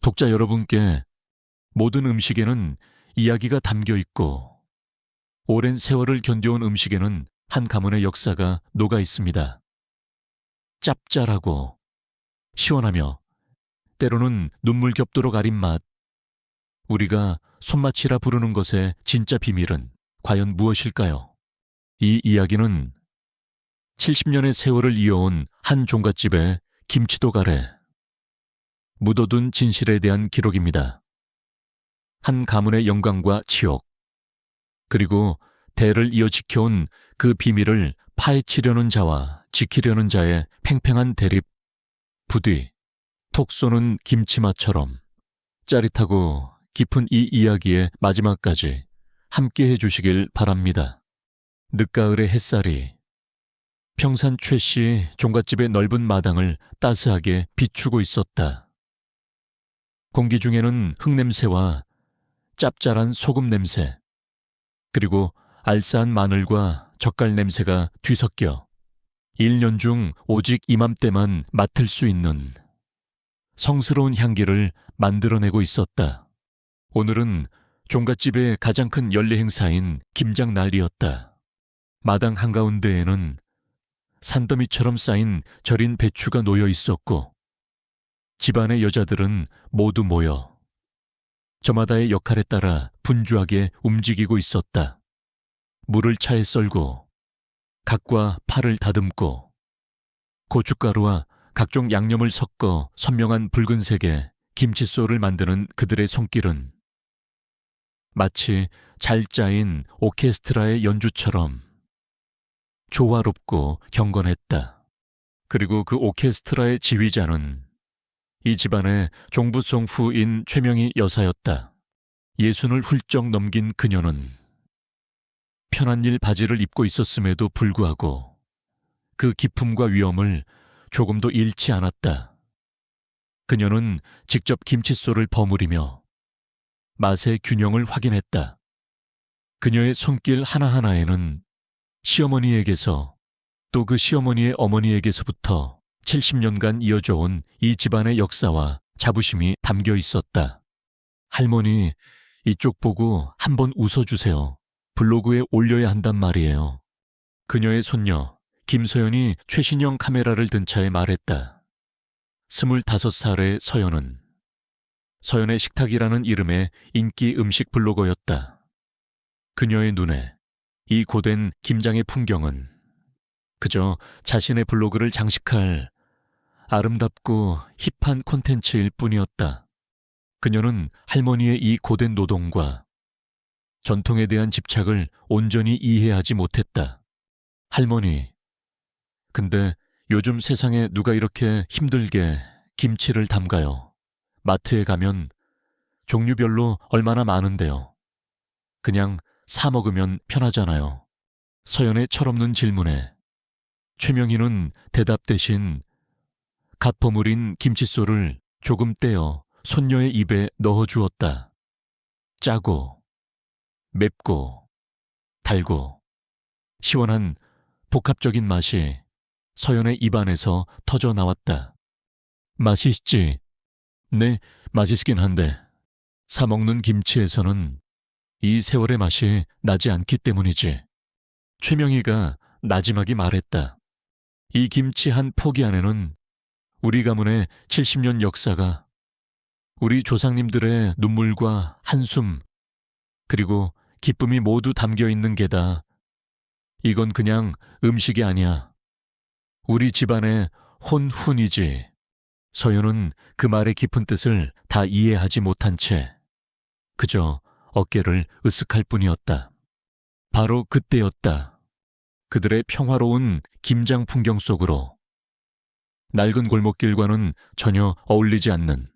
독자 여러분께 모든 음식에는 이야기가 담겨 있고 오랜 세월을 견뎌온 음식에는 한 가문의 역사가 녹아 있습니다. 짭짤하고 시원하며 때로는 눈물 겹도록 아린 맛. 우리가 손맛이라 부르는 것의 진짜 비밀은 과연 무엇일까요? 이 이야기는 70년의 세월을 이어온 한 종갓집의 김치도 가래, 묻어둔 진실에 대한 기록입니다. 한 가문의 영광과 치욕, 그리고 대를 이어 지켜온 그 비밀을 파헤치려는 자와 지키려는 자의 팽팽한 대립, 부디 톡 쏘는 김치맛처럼 짜릿하고 깊은 이 이야기의 마지막까지 함께 해주시길 바랍니다. 늦가을의 햇살이 평산 최씨 종갓집의 넓은 마당을 따스하게 비추고 있었다. 공기 중에는 흙냄새와 짭짤한 소금 냄새, 그리고 알싸한 마늘과 젓갈 냄새가 뒤섞여 1년 중 오직 이맘때만 맡을 수 있는 성스러운 향기를 만들어내고 있었다. 오늘은 종갓집의 가장 큰 연례 행사인 김장날이었다. 마당 한가운데에는 산더미처럼 쌓인 절인 배추가 놓여 있었고 집안의 여자들은 모두 모여 저마다의 역할에 따라 분주하게 움직이고 있었다. 물을 차에 썰고 각과 파를 다듬고 고춧가루와 각종 양념을 섞어 선명한 붉은색의 김칫솔을 만드는 그들의 손길은 마치 잘 짜인 오케스트라의 연주처럼 조화롭고 경건했다. 그리고 그 오케스트라의 지휘자는 이 집안의 종부성후인 최명희 여사였다. 60을 훌쩍 넘긴 그녀는 편한 일 바지를 입고 있었음에도 불구하고 그 기품과 위엄을 조금도 잃지 않았다. 그녀는 직접 김칫솔을 버무리며 맛의 균형을 확인했다. 그녀의 손길 하나하나에는 시어머니에게서 또 그 시어머니의 어머니에게서부터 70년간 이어져 온 이 집안의 역사와 자부심이 담겨 있었다. 할머니, 이쪽 보고 한번 웃어주세요. 블로그에 올려야 한단 말이에요. 그녀의 손녀 김서연이 최신형 카메라를 든 차에 말했다. 25살의 서연은 서연의 식탁이라는 이름의 인기 음식 블로거였다. 그녀의 눈에 이 고된 김장의 풍경은 그저 자신의 블로그를 장식할 아름답고 힙한 콘텐츠일 뿐이었다. 그녀는 할머니의 이 고된 노동과 전통에 대한 집착을 온전히 이해하지 못했다. 할머니, 근데 요즘 세상에 누가 이렇게 힘들게 김치를 담가요? 마트에 가면 종류별로 얼마나 많은데요. 그냥 사 먹으면 편하잖아요. 서연의 철없는 질문에 최명희는 대답 대신 갓 버무린 김칫솔을 조금 떼어 손녀의 입에 넣어주었다. 짜고 맵고 달고 시원한 복합적인 맛이 서연의 입안에서 터져 나왔다. 맛있지? 네, 맛있긴 한데 사 먹는 김치에서는 이 세월의 맛이 나지 않기 때문이지. 최명희가 나지막이 말했다. 이 김치 한 포기 안에는 우리 가문의 70년 역사가, 우리 조상님들의 눈물과 한숨, 그리고 기쁨이 모두 담겨 있는 게다. 이건 그냥 음식이 아니야. 우리 집안의 혼훈이지. 서연은 그 말의 깊은 뜻을 다 이해하지 못한 채 그저 어깨를 으쓱할 뿐이었다. 바로 그때였다. 그들의 평화로운 김장 풍경 속으로 낡은 골목길과는 전혀 어울리지 않는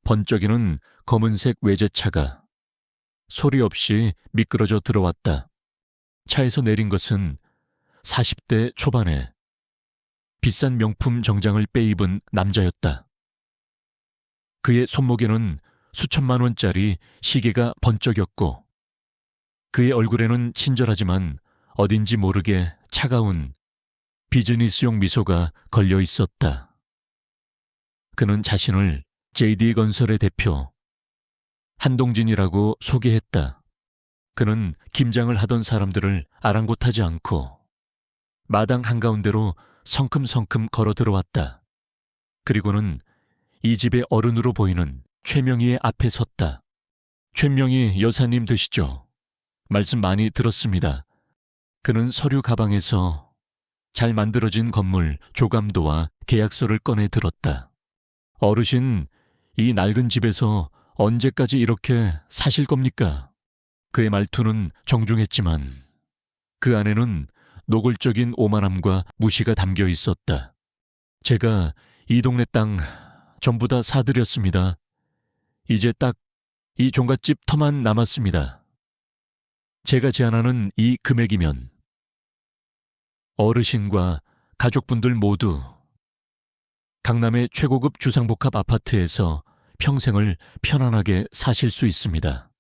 번쩍이는 검은색 외제차가 소리 없이 미끄러져 들어왔다. 차에서 내린 것은 40대 초반에 비싼 명품 정장을 빼입은 남자였다. 그의 손목에는 수천만 원짜리 시계가 번쩍였고 그의 얼굴에는 친절하지만 어딘지 모르게 차가운 비즈니스용 미소가 걸려 있었다. 그는 자신을 JD건설의 대표 한동진이라고 소개했다. 그는 김장을 하던 사람들을 아랑곳하지 않고 마당 한가운데로 성큼성큼 걸어 들어왔다. 그리고는 이 집의 어른으로 보이는 최명희의 앞에 섰다. 최명희 여사님 되시죠? 말씀 많이 들었습니다. 그는 서류 가방에서 잘 만들어진 건물 조감도와 계약서를 꺼내 들었다. 어르신, 이 낡은 집에서 언제까지 이렇게 사실 겁니까? 그의 말투는 정중했지만 그 안에는 노골적인 오만함과 무시가 담겨 있었다. 제가 이 동네 땅 전부 다 사들였습니다. 이제 딱 이 종갓집 터만 남았습니다. 제가 제안하는 이 금액이면 어르신과 가족분들 모두 강남의 최고급 주상복합 아파트에서 평생을 편안하게 사실 수 있습니다.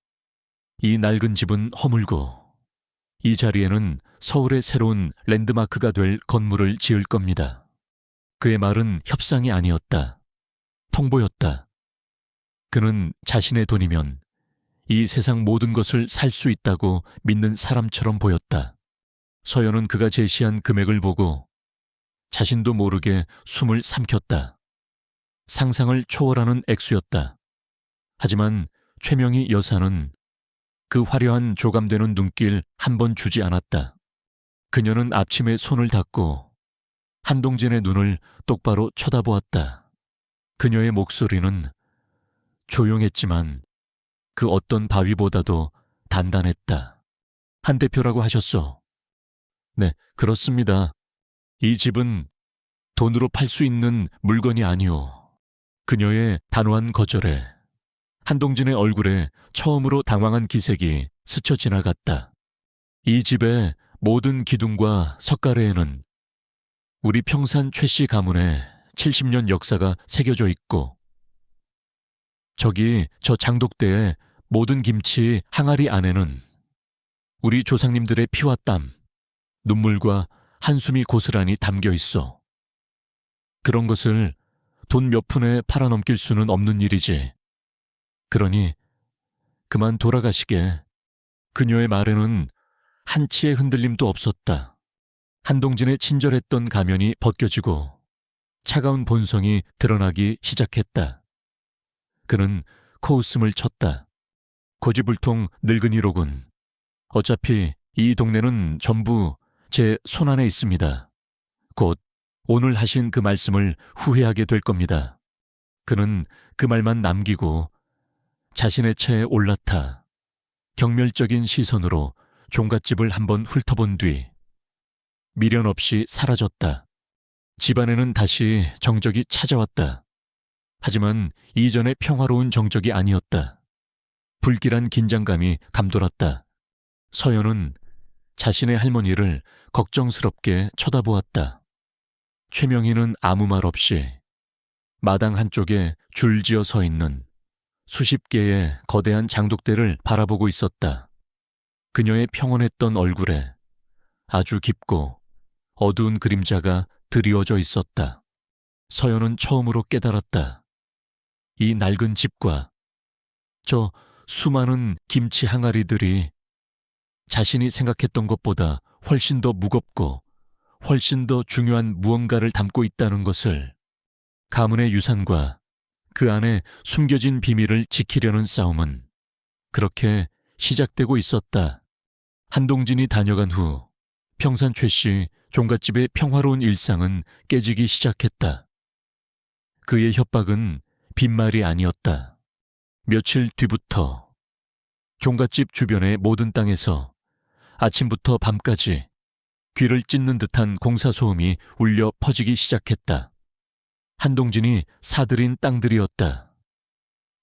이 낡은 집은 허물고 이 자리에는 서울의 새로운 랜드마크가 될 건물을 지을 겁니다. 그의 말은 협상이 아니었다. 통보였다. 그는 자신의 돈이면 이 세상 모든 것을 살 수 있다고 믿는 사람처럼 보였다. 서연은 그가 제시한 금액을 보고 자신도 모르게 숨을 삼켰다. 상상을 초월하는 액수였다. 하지만 최명희 여사는 그 화려한 조감되는 눈길 한 번 주지 않았다. 그녀는 앞침에 손을 닫고 한동진의 눈을 똑바로 쳐다보았다. 그녀의 목소리는 조용했지만 그 어떤 바위보다도 단단했다. 한 대표라고 하셨소. 네, 그렇습니다. 이 집은 돈으로 팔 수 있는 물건이 아니오. 그녀의 단호한 거절에 한동진의 얼굴에 처음으로 당황한 기색이 스쳐 지나갔다. 이 집의 모든 기둥과 석가래에는 우리 평산 최씨 가문의 70년 역사가 새겨져 있고 저기 저 장독대의 모든 김치 항아리 안에는 우리 조상님들의 피와 땀, 눈물과 한숨이 고스란히 담겨 있어. 그런 것을 돈 몇 푼에 팔아넘길 수는 없는 일이지. 그러니 그만 돌아가시게. 그녀의 말에는 한치의 흔들림도 없었다. 한동진의 친절했던 가면이 벗겨지고 차가운 본성이 드러나기 시작했다. 그는 코웃음을 쳤다. 고지불통 늙은이로군. 어차피 이 동네는 전부 제 손안에 있습니다. 곧 오늘 하신 그 말씀을 후회하게 될 겁니다. 그는 그 말만 남기고 자신의 차에 올라타 경멸적인 시선으로 종갓집을 한번 훑어본 뒤 미련 없이 사라졌다. 집안에는 다시 정적이 찾아왔다. 하지만 이전의 평화로운 정적이 아니었다. 불길한 긴장감이 감돌았다. 서연은 자신의 할머니를 걱정스럽게 쳐다보았다. 최명희는 아무 말 없이 마당 한쪽에 줄지어 서 있는 수십 개의 거대한 장독대를 바라보고 있었다. 그녀의 평온했던 얼굴에 아주 깊고 어두운 그림자가 드리워져 있었다. 서연은 처음으로 깨달았다. 이 낡은 집과 저 수많은 김치 항아리들이 자신이 생각했던 것보다 훨씬 더 무겁고 훨씬 더 중요한 무언가를 담고 있다는 것을, 가문의 유산과 그 안에 숨겨진 비밀을 지키려는 싸움은 그렇게 시작되고 있었다. 한동진이 다녀간 후 평산 최씨 종갓집의 평화로운 일상은 깨지기 시작했다. 그의 협박은 빈말이 아니었다. 며칠 뒤부터 종갓집 주변의 모든 땅에서 아침부터 밤까지 귀를 찢는 듯한 공사 소음이 울려 퍼지기 시작했다. 한동진이 사들인 땅들이었다.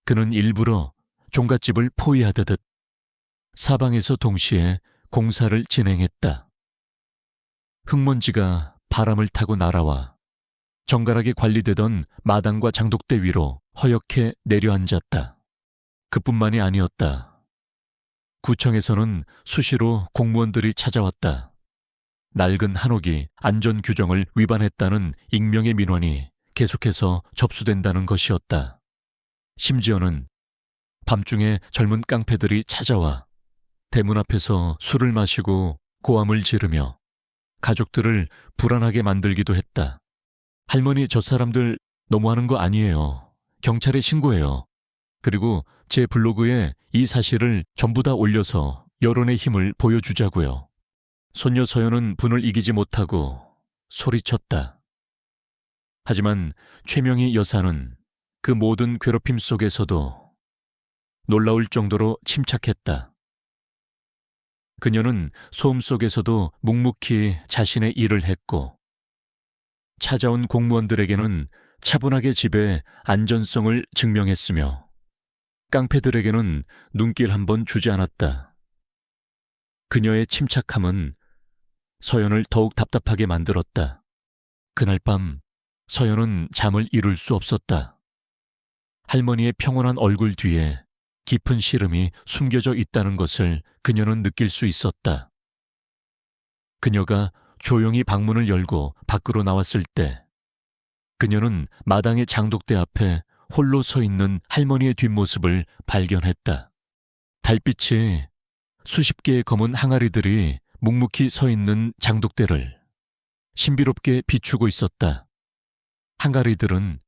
그는 일부러 종갓집을 포위하듯 사방에서 동시에 공사를 진행했다. 흙먼지가 바람을 타고 날아와 정갈하게 관리되던 마당과 장독대 위로 허옇게 내려앉았다. 그뿐만이 아니었다. 구청에서는 수시로 공무원들이 찾아왔다. 낡은 한옥이 안전규정을 위반했다는 익명의 민원이 계속해서 접수된다는 것이었다. 심지어는 밤중에 젊은 깡패들이 찾아와 대문 앞에서 술을 마시고 고함을 지르며 가족들을 불안하게 만들기도 했다. 할머니, 저 사람들 너무하는 거 아니에요. 경찰에 신고해요. 그리고 제 블로그에 이 사실을 전부 다 올려서 여론의 힘을 보여주자고요. 손녀 서연은 분을 이기지 못하고 소리쳤다. 하지만 최명희 여사는 그 모든 괴롭힘 속에서도 놀라울 정도로 침착했다. 그녀는 소음 속에서도 묵묵히 자신의 일을 했고 찾아온 공무원들에게는 차분하게 집의 안전성을 증명했으며 깡패들에게는 눈길 한 번 주지 않았다. 그녀의 침착함은 서연을 더욱 답답하게 만들었다. 그날 밤 서연은 잠을 이룰 수 없었다. 할머니의 평온한 얼굴 뒤에 깊은 시름이 숨겨져 있다는 것을 그녀는 느낄 수 있었다. 그녀가 조용히 방문을 열고 밖으로 나왔을 때 그녀는 마당의 장독대 앞에 홀로 서 있는 할머니의 뒷모습을 발견했다. 달빛이 수십 개의 검은 항아리들이 묵묵히 서 있는 장독대를 신비롭게 비추고 있었다. 항아리들은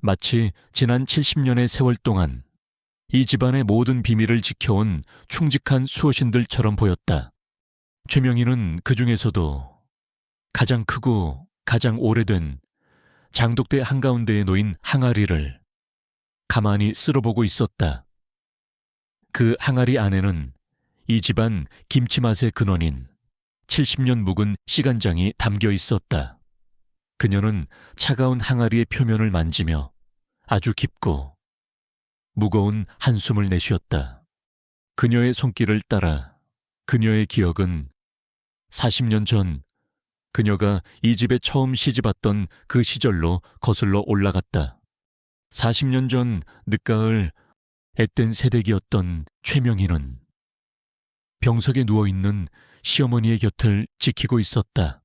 마치 지난 70년의 세월 동안 이 집안의 모든 비밀을 지켜온 충직한 수호신들처럼 보였다. 최명희는 그 중에서도 가장 크고 가장 오래된 장독대 한가운데에 놓인 항아리를 가만히 쓸어보고 있었다. 그 항아리 안에는 이 집안 김치 맛의 근원인 70년 묵은 시간장이 담겨 있었다. 그녀는 차가운 항아리의 표면을 만지며 아주 깊고 무거운 한숨을 내쉬었다. 그녀의 손길을 따라 그녀의 기억은 40년 전 그녀가 이 집에 처음 시집왔던 그 시절로 거슬러 올라갔다. 40년 전 늦가을 앳된 새댁이었던 최명희는 병석에 누워있는 시어머니의 곁을 지키고 있었다.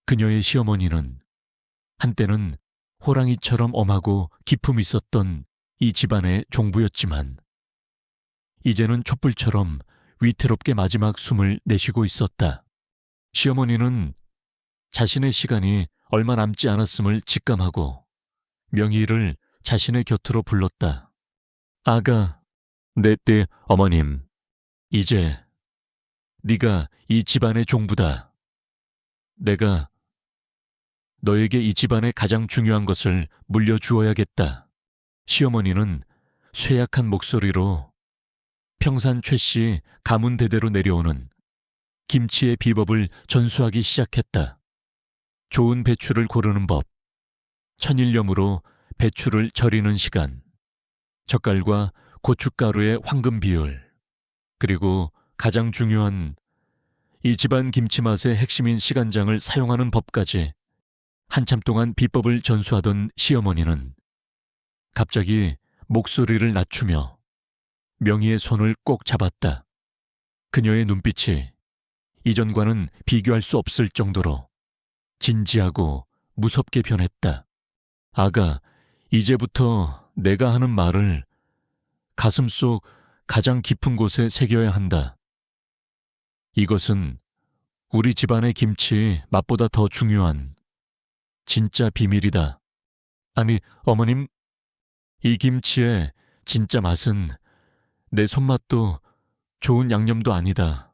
그녀의 시어머니는 한때는 호랑이처럼 엄하고 기품 있었던 이 집안의 종부였지만 이제는 촛불처럼 위태롭게 마지막 숨을 내쉬고 있었다. 시어머니는 자신의 시간이 얼마 남지 않았음을 직감하고 명희를 자신의 곁으로 불렀다. 아가, 넷째 어머님, 이제 네가 이 집안의 종부다. 내가 너에게 이 집안의 가장 중요한 것을 물려주어야겠다. 시어머니는 쇠약한 목소리로 평산 최씨 가문 대대로 내려오는 김치의 비법을 전수하기 시작했다. 좋은 배추를 고르는 법, 천일염으로 배추를 절이는 시간, 젓갈과 고춧가루의 황금 비율, 그리고 가장 중요한 이 집안 김치 맛의 핵심인 시간장을 사용하는 법까지 한참 동안 비법을 전수하던 시어머니는 갑자기 목소리를 낮추며 명희의 손을 꼭 잡았다. 그녀의 눈빛이 이전과는 비교할 수 없을 정도로 진지하고 무섭게 변했다. 아가, 이제부터 내가 하는 말을 가슴속 가장 깊은 곳에 새겨야 한다. 이것은 우리 집안의 김치 맛보다 더 중요한 진짜 비밀이다. 아니, 어머님, 이 김치의 진짜 맛은 내 손맛도 좋은 양념도 아니다.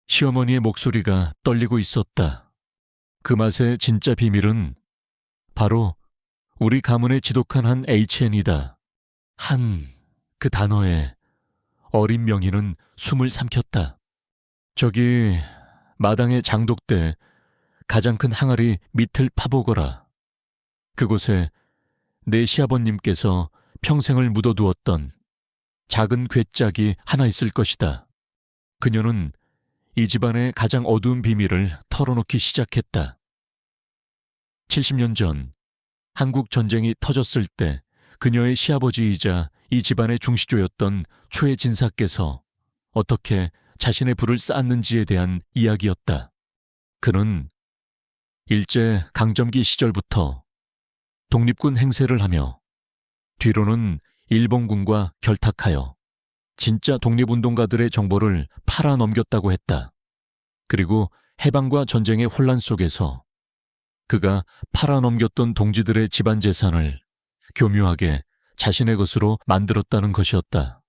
시어머니의 목소리가 떨리고 있었다. 그 맛의 진짜 비밀은 바로 우리 가문의 지독한 한 HN이다. 한 그 단어에 어린 명희는 숨을 삼켰다. 저기 마당의 장독대 가장 큰 항아리 밑을 파보거라. 그곳에 내 시아버님께서 평생을 묻어두었던 작은 괴짝이 하나 있을 것이다. 그녀는 이 집안의 가장 어두운 비밀을 털어놓기 시작했다. 70년 전 한국 전쟁이 터졌을 때 그녀의 시아버지이자 이 집안의 중시조였던 최진사께서 어떻게 자신의 불을 쌓았는지에 대한 이야기였다. 그는 일제 강점기 시절부터 독립군 행세를 하며 뒤로는 일본군과 결탁하여 진짜 독립운동가들의 정보를 팔아넘겼다고 했다. 그리고 해방과 전쟁의 혼란 속에서 그가 팔아넘겼던 동지들의 집안 재산을 교묘하게 자신의 것으로 만들었다는 것이었다.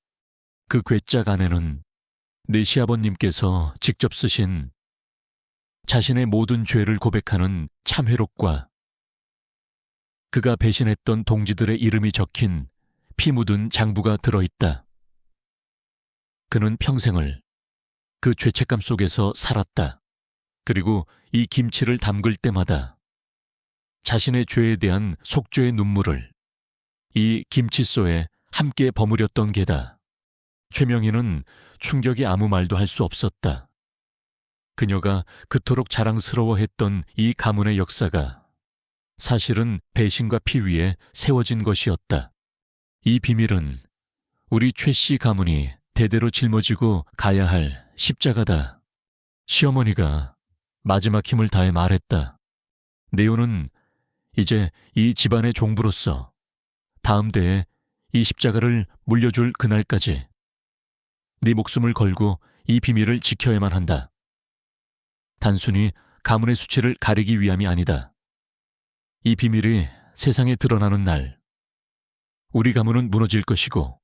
그 괴짝 안에는 내 시아버님께서 직접 쓰신 자신의 모든 죄를 고백하는 참회록과 그가 배신했던 동지들의 이름이 적힌 피 묻은 장부가 들어있다. 그는 평생을 그 죄책감 속에서 살았다. 그리고 이 김치를 담글 때마다 자신의 죄에 대한 속죄의 눈물을 이 김치소에 함께 버무렸던 게다. 최명희는 충격이 아무 말도 할 수 없었다. 그녀가 그토록 자랑스러워했던 이 가문의 역사가 사실은 배신과 피 위에 세워진 것이었다. 이 비밀은 우리 최씨 가문이 대대로 짊어지고 가야 할 십자가다. 시어머니가 마지막 힘을 다해 말했다. 네오는 이제 이 집안의 종부로서 다음 대에 이 십자가를 물려줄 그날까지 네 목숨을 걸고 이 비밀을 지켜야만 한다. 단순히 가문의 수치를 가리기 위함이 아니다. 이 비밀이 세상에 드러나는 날, 우리 가문은 무너질 것이고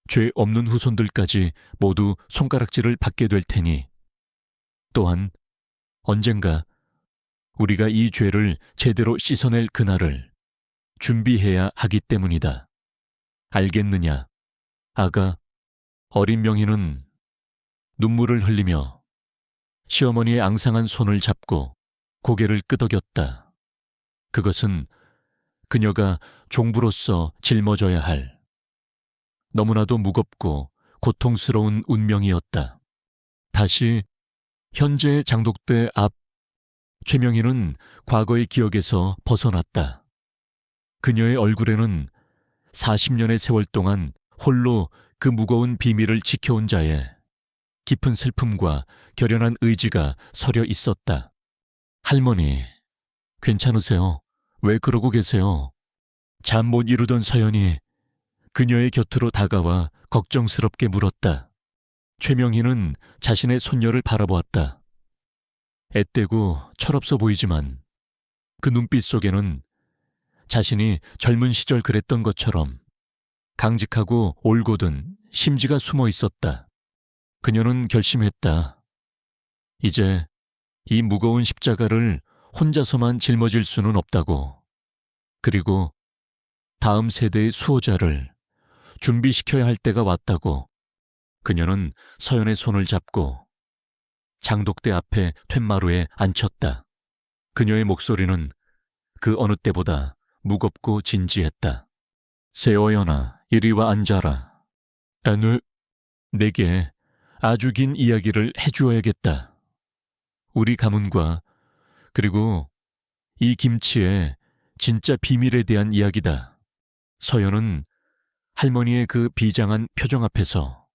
죄 없는 후손들까지 모두 손가락질을 받게 될 테니 또한 언젠가 우리가 이 죄를 제대로 씻어낼 그날을 준비해야 하기 때문이다. 알겠느냐? 아가, 어린 명희는 눈물을 흘리며 시어머니의 앙상한 손을 잡고 고개를 끄덕였다. 그것은 그녀가 종부로서 짊어져야 할 너무나도 무겁고 고통스러운 운명이었다. 다시 현재의 장독대 앞, 최명희는 과거의 기억에서 벗어났다. 그녀의 얼굴에는 40년의 세월 동안 홀로 그 무거운 비밀을 지켜온 자의 깊은 슬픔과 결연한 의지가 서려 있었다. 할머니, 괜찮으세요? 왜 그러고 계세요? 잠 못 이루던 서연이 그녀의 곁으로 다가와 걱정스럽게 물었다. 최명희는 자신의 손녀를 바라보았다. 앳되고 철없어 보이지만 그 눈빛 속에는 자신이 젊은 시절 그랬던 것처럼 강직하고 올곧은 심지가 숨어 있었다. 그녀는 결심했다. 이제 이 무거운 십자가를 혼자서만 짊어질 수는 없다고. 그리고 다음 세대의 수호자를 준비시켜야 할 때가 왔다고. 그녀는 서연의 손을 잡고 장독대 앞에 툇마루에 앉혔다. 그녀의 목소리는 그 어느 때보다 무겁고 진지했다. 세어연아, 이리와 앉아라. 내게 아주 긴 이야기를 해주어야겠다. 우리 가문과 그리고 이 김치의 진짜 비밀에 대한 이야기다. 서연은 할머니의 그 비장한 표정 앞에서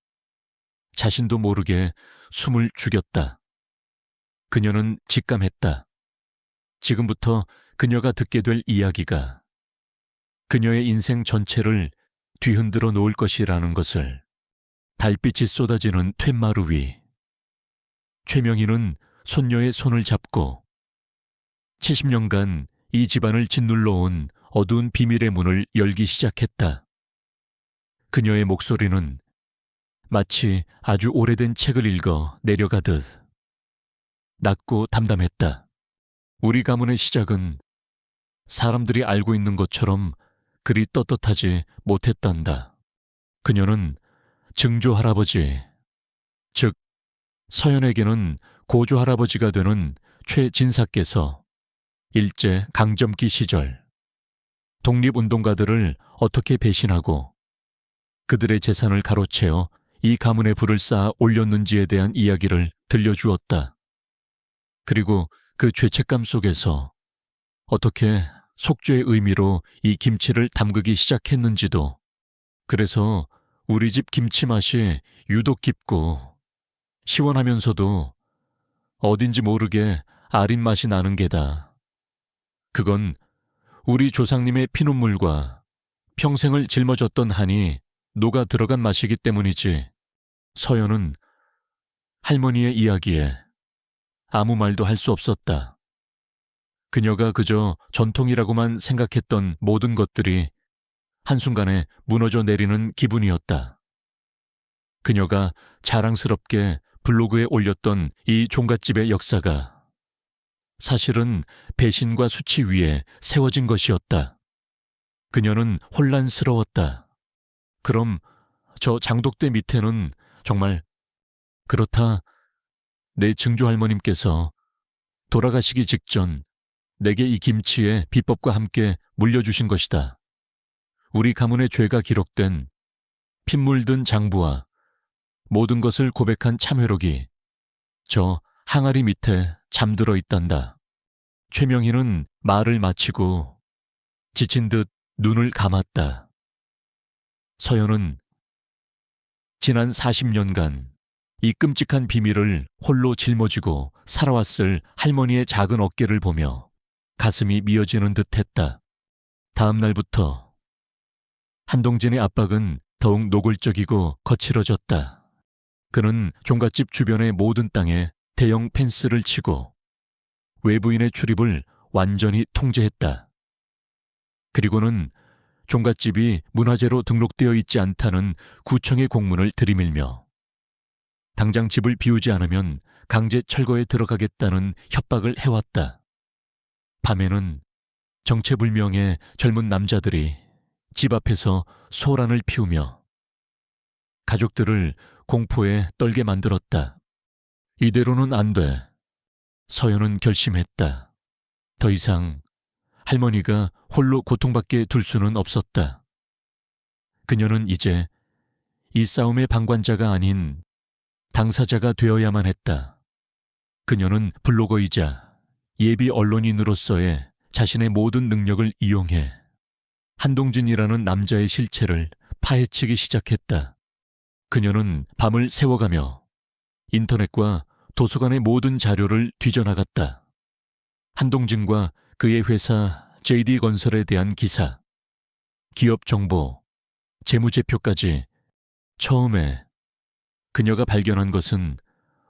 자신도 모르게 숨을 죽였다. 그녀는 직감했다. 지금부터 그녀가 듣게 될 이야기가 그녀의 인생 전체를 뒤흔들어 놓을 것이라는 것을. 달빛이 쏟아지는 툇마루 위. 최명희는 손녀의 손을 잡고 70년간 이 집안을 짓눌러 온 어두운 비밀의 문을 열기 시작했다. 그녀의 목소리는 마치 아주 오래된 책을 읽어 내려가듯 낮고 담담했다. 우리 가문의 시작은 사람들이 알고 있는 것처럼 그리 떳떳하지 못했단다. 그녀는 증조 할아버지, 즉 서연에게는 고조 할아버지가 되는 최진사께서 일제 강점기 시절 독립운동가들을 어떻게 배신하고 그들의 재산을 가로채어 이 가문에 불을 쌓아 올렸는지에 대한 이야기를 들려주었다. 그리고 그 죄책감 속에서 어떻게 속죄의 의미로 이 김치를 담그기 시작했는지도. 그래서 우리 집 김치 맛이 유독 깊고 시원하면서도 어딘지 모르게 아린 맛이 나는 게다. 그건 우리 조상님의 피눈물과 평생을 짊어졌던 한이 녹아 들어간 맛이기 때문이지. 서연은 할머니의 이야기에 아무 말도 할 수 없었다. 그녀가 그저 전통이라고만 생각했던 모든 것들이 한순간에 무너져 내리는 기분이었다. 그녀가 자랑스럽게 블로그에 올렸던 이 종갓집의 역사가 사실은 배신과 수치 위에 세워진 것이었다. 그녀는 혼란스러웠다. 그럼 저 장독대 밑에는 정말 그렇다. 내 증조 할머님께서 돌아가시기 직전 내게 이 김치의 비법과 함께 물려주신 것이다. 우리 가문의 죄가 기록된 핏물 든 장부와 모든 것을 고백한 참회록이 저 항아리 밑에 잠들어 있단다. 최명희는 말을 마치고 지친 듯 눈을 감았다. 서연은 지난 40년간 이 끔찍한 비밀을 홀로 짊어지고 살아왔을 할머니의 작은 어깨를 보며 가슴이 미어지는 듯했다. 다음 날부터 한동진의 압박은 더욱 노골적이고 거칠어졌다. 그는 종갓집 주변의 모든 땅에 대형 펜스를 치고 외부인의 출입을 완전히 통제했다. 그리고는 종갓집이 문화재로 등록되어 있지 않다는 구청의 공문을 들이밀며 당장 집을 비우지 않으면 강제 철거에 들어가겠다는 협박을 해왔다. 밤에는 정체불명의 젊은 남자들이 집 앞에서 소란을 피우며 가족들을 공포에 떨게 만들었다. 이대로는 안 돼. 서연은 결심했다. 더 이상 할머니가 홀로 고통받게 둘 수는 없었다. 그녀는 이제 이 싸움의 방관자가 아닌 당사자가 되어야만 했다. 그녀는 블로거이자 예비 언론인으로서의 자신의 모든 능력을 이용해 한동진이라는 남자의 실체를 파헤치기 시작했다. 그녀는 밤을 새워가며 인터넷과 도서관의 모든 자료를 뒤져나갔다. 한동진과 그의 회사 JD건설에 대한 기사, 기업 정보, 재무제표까지 처음에 그녀가 발견한 것은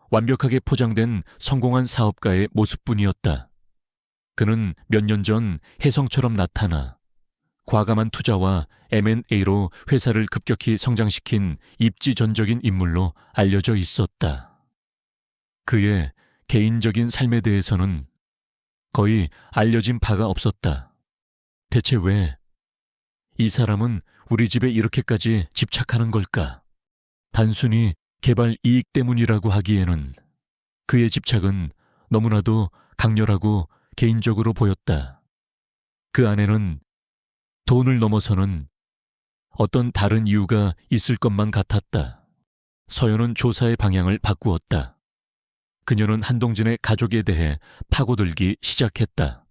완벽하게 포장된 성공한 사업가의 모습뿐이었다. 그는 몇 년 전 혜성처럼 나타나 과감한 투자와 M&A로 회사를 급격히 성장시킨 입지전적인 인물로 알려져 있었다. 그의 개인적인 삶에 대해서는 거의 알려진 바가 없었다. 대체 왜 이 사람은 우리 집에 이렇게까지 집착하는 걸까? 단순히 개발 이익 때문이라고 하기에는 그의 집착은 너무나도 강렬하고 개인적으로 보였다. 그 안에는 돈을 넘어서는 어떤 다른 이유가 있을 것만 같았다. 서연은 조사의 방향을 바꾸었다. 그녀는 한동진의 가족에 대해 파고들기 시작했다.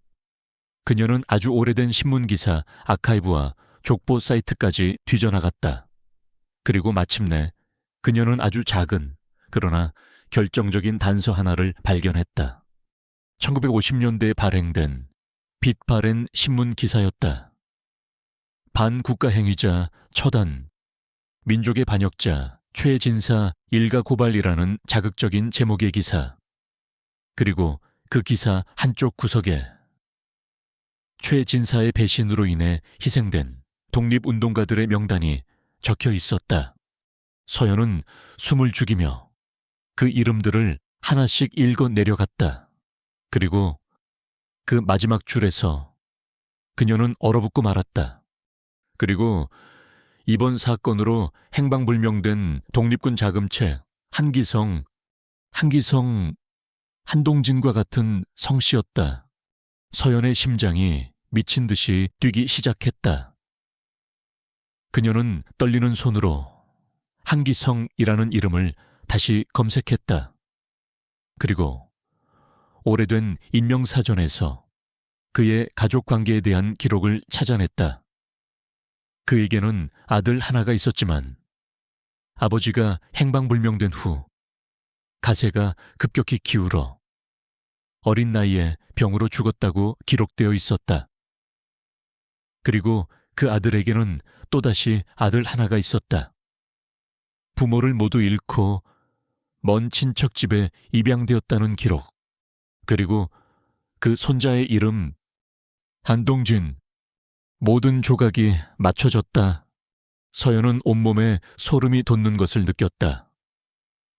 그녀는 아주 오래된 신문기사 아카이브와 족보 사이트까지 뒤져나갔다. 그리고 마침내 그녀는 아주 작은 그러나 결정적인 단서 하나를 발견했다. 1950년대에 발행된 빛바랜 신문 기사였다. 반국가행위자 처단, 민족의 반역자 최진사 일가 고발이라는 자극적인 제목의 기사. 그리고 그 기사 한쪽 구석에 최진사의 배신으로 인해 희생된 독립운동가들의 명단이 적혀 있었다. 서연은 숨을 죽이며 그 이름들을 하나씩 읽어 내려갔다. 그리고 그 마지막 줄에서 그녀는 얼어붙고 말았다. 그리고 이번 사건으로 행방불명된 독립군 자금책 한기성, 한동진과 같은 성씨였다. 서연의 심장이 미친 듯이 뛰기 시작했다. 그녀는 떨리는 손으로 한기성이라는 이름을 다시 검색했다. 그리고 오래된 인명사전에서 그의 가족관계에 대한 기록을 찾아냈다. 그에게는 아들 하나가 있었지만 아버지가 행방불명된 후 가세가 급격히 기울어 어린 나이에 병으로 죽었다고 기록되어 있었다. 그리고 그 아들에게는 또다시 아들 하나가 있었다. 부모를 모두 잃고 먼 친척 집에 입양되었다는 기록, 그리고 그 손자의 이름 한동진. 모든 조각이 맞춰졌다. 서연은 온몸에 소름이 돋는 것을 느꼈다.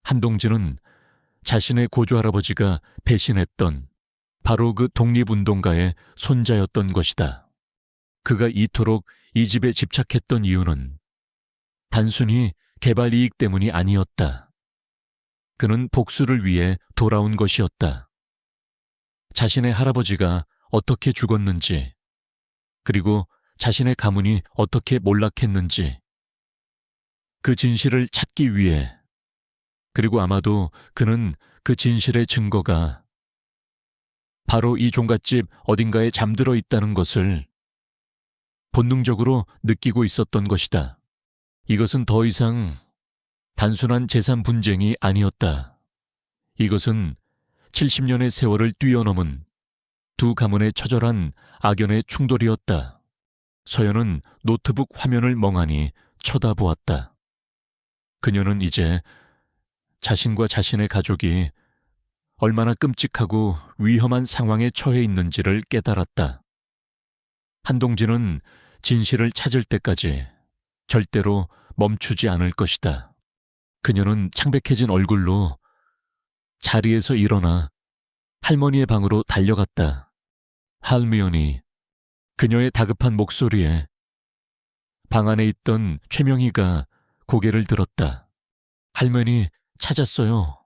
한동진은 자신의 고조할아버지가 배신했던 바로 그 독립운동가의 손자였던 것이다. 그가 이토록 이 집에 집착했던 이유는 단순히 개발 이익 때문이 아니었다. 그는 복수를 위해 돌아온 것이었다. 자신의 할아버지가 어떻게 죽었는지, 그리고 자신의 가문이 어떻게 몰락했는지, 그 진실을 찾기 위해, 그리고 아마도 그는 그 진실의 증거가 바로 이 종갓집 어딘가에 잠들어 있다는 것을 본능적으로 느끼고 있었던 것이다. 이것은 더 이상 단순한 재산 분쟁이 아니었다. 이것은 70년의 세월을 뛰어넘은 두 가문의 처절한 악연의 충돌이었다. 서연은 노트북 화면을 멍하니 쳐다보았다. 그녀는 이제 자신과 자신의 가족이 얼마나 끔찍하고 위험한 상황에 처해 있는지를 깨달았다. 한동진은 진실을 찾을 때까지 절대로 멈추지 않을 것이다. 그녀는 창백해진 얼굴로 자리에서 일어나 할머니의 방으로 달려갔다. 할미언니. 그녀의 다급한 목소리에 방 안에 있던 최명희가 고개를 들었다. 할머니, 찾았어요.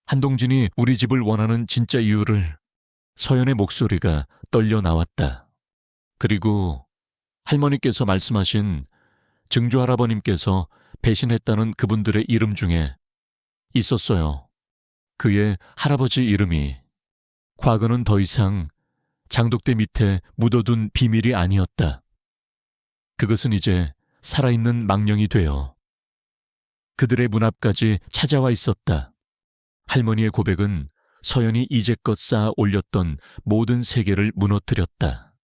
한동진이 우리 집을 원하는 진짜 이유를. 서연의 목소리가 떨려 나왔다. 그리고 할머니께서 말씀하신 증조할아버님께서 배신했다는 그분들의 이름 중에 있었어요. 그의 할아버지 이름이. 과거는 더 이상 장독대 밑에 묻어둔 비밀이 아니었다. 그것은 이제 살아있는 망령이 되어 그들의 문 앞까지 찾아와 있었다. 할머니의 고백은 서연이 이제껏 쌓아 올렸던 모든 세계를 무너뜨렸다.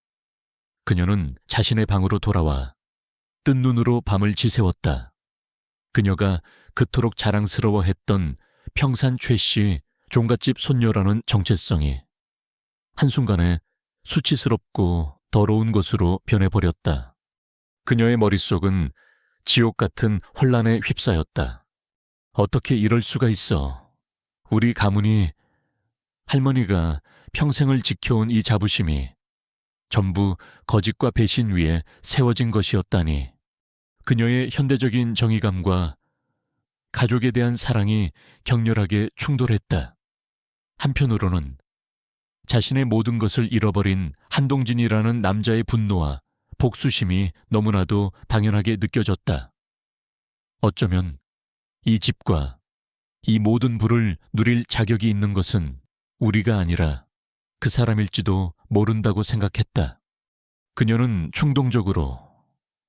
그녀는 자신의 방으로 돌아와 뜬 눈으로 밤을 지새웠다. 그녀가 그토록 자랑스러워했던 평산 최씨 종갓집 손녀라는 정체성이 한순간에 수치스럽고 더러운 것으로 변해버렸다. 그녀의 머릿속은 지옥 같은 혼란에 휩싸였다. 어떻게 이럴 수가 있어. 우리 가문이, 할머니가 평생을 지켜온 이 자부심이 전부 거짓과 배신 위에 세워진 것이었다니. 그녀의 현대적인 정의감과 가족에 대한 사랑이 격렬하게 충돌했다. 한편으로는 자신의 모든 것을 잃어버린 한동진이라는 남자의 분노와 복수심이 너무나도 당연하게 느껴졌다. 어쩌면 이 집과 이 모든 부를 누릴 자격이 있는 것은 우리가 아니라 그 사람일지도 모른다고 생각했다. 그녀는 충동적으로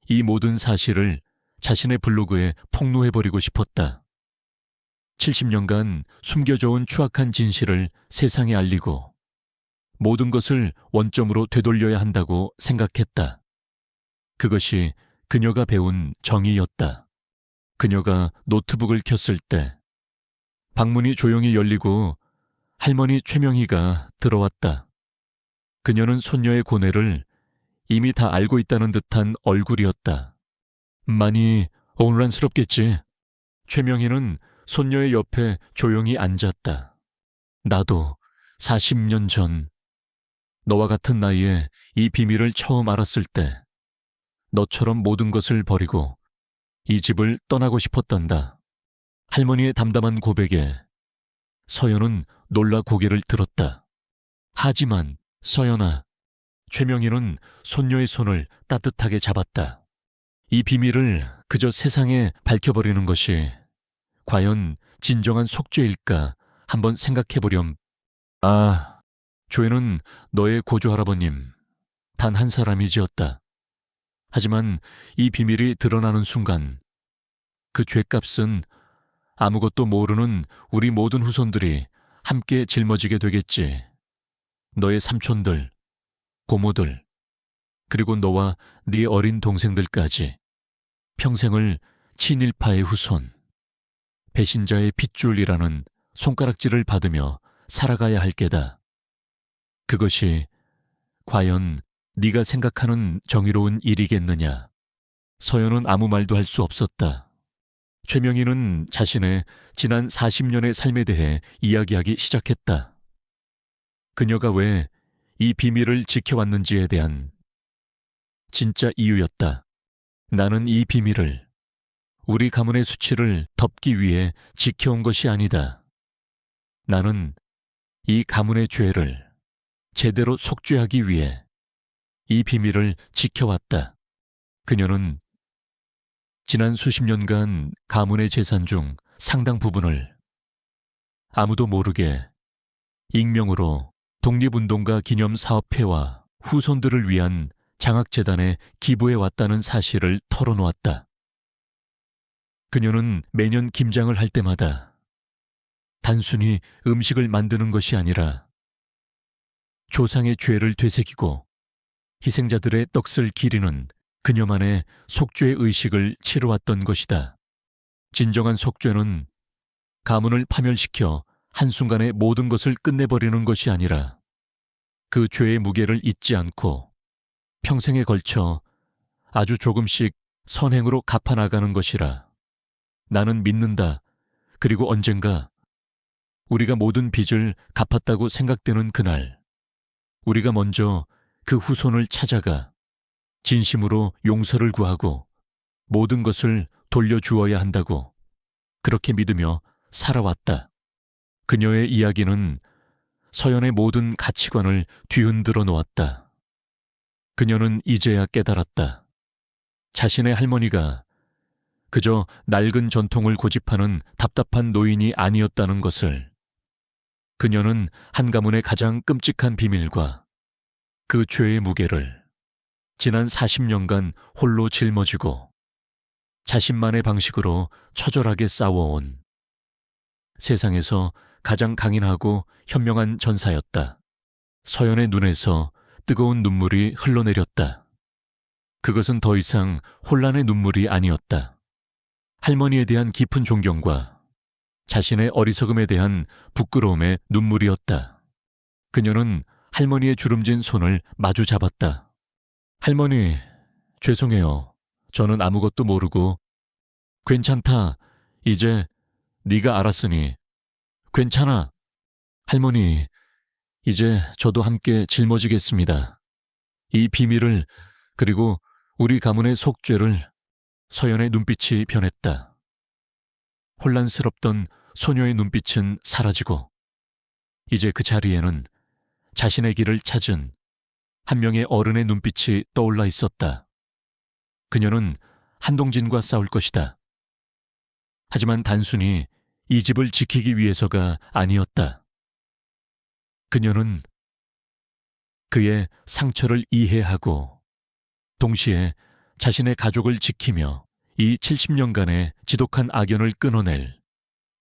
이 모든 사실을 자신의 블로그에 폭로해버리고 싶었다. 70년간 숨겨져온 추악한 진실을 세상에 알리고 모든 것을 원점으로 되돌려야 한다고 생각했다. 그것이 그녀가 배운 정의였다. 그녀가 노트북을 켰을 때 방문이 조용히 열리고 할머니 최명희가 들어왔다. 그녀는 손녀의 고뇌를 이미 다 알고 있다는 듯한 얼굴이었다. 많이 혼란스럽겠지. 최명희는 손녀의 옆에 조용히 앉았다. 나도 40년 전 너와 같은 나이에 이 비밀을 처음 알았을 때 너처럼 모든 것을 버리고 이 집을 떠나고 싶었단다. 할머니의 담담한 고백에 서연은 놀라 고개를 들었다. 하지만 서연아, 최명희는 손녀의 손을 따뜻하게 잡았다. 이 비밀을 그저 세상에 밝혀버리는 것이 과연 진정한 속죄일까 한번 생각해보렴. 아, 조회는 너의 고조할아버님 단 한 사람이지었다. 하지만 이 비밀이 드러나는 순간 그 죄값은 아무것도 모르는 우리 모든 후손들이 함께 짊어지게 되겠지. 너의 삼촌들, 고모들, 그리고 너와 네 어린 동생들까지. 평생을 친일파의 후손, 배신자의 핏줄이라는 손가락질을 받으며 살아가야 할 게다. 그것이 과연 네가 생각하는 정의로운 일이겠느냐. 서연은 아무 말도 할 수 없었다. 최명희는 자신의 지난 40년의 삶에 대해 이야기하기 시작했다. 그녀가 왜 이 비밀을 지켜왔는지에 대한 진짜 이유였다. 나는 이 비밀을, 우리 가문의 수치를 덮기 위해 지켜온 것이 아니다. 나는 이 가문의 죄를 제대로 속죄하기 위해 이 비밀을 지켜왔다. 그녀는 지난 수십 년간 가문의 재산 중 상당 부분을 아무도 모르게 익명으로 독립운동가 기념사업회와 후손들을 위한 장학재단에 기부해왔다는 사실을 털어놓았다. 그녀는 매년 김장을 할 때마다 단순히 음식을 만드는 것이 아니라 조상의 죄를 되새기고 희생자들의 떡을 기리는 그녀만의 속죄 의식을 치러왔던 것이다. 진정한 속죄는 가문을 파멸시켜 한순간에 모든 것을 끝내버리는 것이 아니라 그 죄의 무게를 잊지 않고 평생에 걸쳐 아주 조금씩 선행으로 갚아나가는 것이라. 나는 믿는다. 그리고 언젠가 우리가 모든 빚을 갚았다고 생각되는 그날, 우리가 먼저 그 후손을 찾아가 진심으로 용서를 구하고 모든 것을 돌려주어야 한다고 그렇게 믿으며 살아왔다. 그녀의 이야기는 서연의 모든 가치관을 뒤흔들어 놓았다. 그녀는 이제야 깨달았다. 자신의 할머니가 그저 낡은 전통을 고집하는 답답한 노인이 아니었다는 것을. 그녀는 한 가문의 가장 끔찍한 비밀과 그 죄의 무게를 지난 40년간 홀로 짊어지고 자신만의 방식으로 처절하게 싸워온 세상에서 가장 강인하고 현명한 전사였다. 서연의 눈에서 뜨거운 눈물이 흘러내렸다. 그것은 더 이상 혼란의 눈물이 아니었다. 할머니에 대한 깊은 존경과 자신의 어리석음에 대한 부끄러움의 눈물이었다. 그녀는 할머니의 주름진 손을 마주 잡았다. 할머니, 죄송해요. 저는 아무것도 모르고. 괜찮다. 이제 네가 알았으니. 괜찮아. 할머니, 이제 저도 함께 짊어지겠습니다. 이 비밀을, 그리고 우리 가문의 속죄를. 서연의 눈빛이 변했다. 혼란스럽던 소녀의 눈빛은 사라지고 이제 그 자리에는 자신의 길을 찾은 한 명의 어른의 눈빛이 떠올라 있었다. 그녀는 한동진과 싸울 것이다. 하지만 단순히 이 집을 지키기 위해서가 아니었다. 그녀는 그의 상처를 이해하고 동시에 자신의 가족을 지키며 이 70년간의 지독한 악연을 끊어낼